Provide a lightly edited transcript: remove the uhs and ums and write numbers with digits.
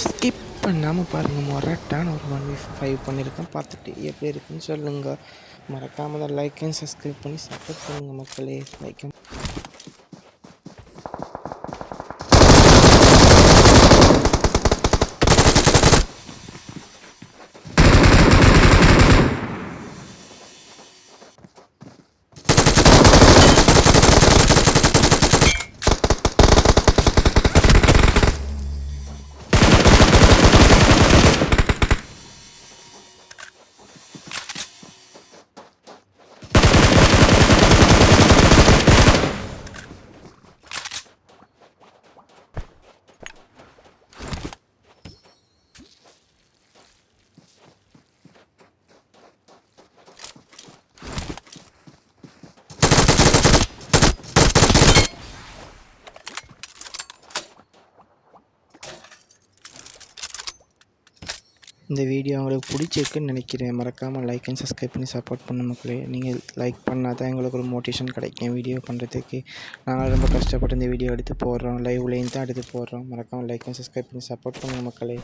Skip பண்ணாமல் பாருங்கள். மொரட்டான ஒரு 1v5 பண்ணியிருக்கேன். பார்த்துட்டு எப்படி இருக்குன்னு சொல்லுங்கள். மறக்காமல் தான் லைக் அண்ட் சப்ஸ்கிரைப் பண்ணி சப்போர்ட் பண்ணுங்கள் மக்களே. லைக் இந்த வீடியோ உங்களுக்கு பிடிச்சிருக்குன்னு நினைக்கிறேன். மறக்காமல் லைக் அண்ட் சப்ஸ்கிரைப் பண்ணி சப்போர்ட் பண்ண மக்களே. நீங்கள் லைக் பண்ணால் தான் எங்களுக்கு ஒரு மோட்டிவேஷன் கிடைக்கும் வீடியோ பண்ணுறதுக்கு. நாங்கள் ரொம்ப கஷ்டப்பட்டு இந்த வீடியோ எடுத்து போடுறோம். லைவ்லேயும் தான் எடுத்து போடுறோம். மறக்காமல் லைக் அண்ட் சப்ஸ்கிரைப் பண்ணி சப்போர்ட் பண்ணுங்கள் மக்களே.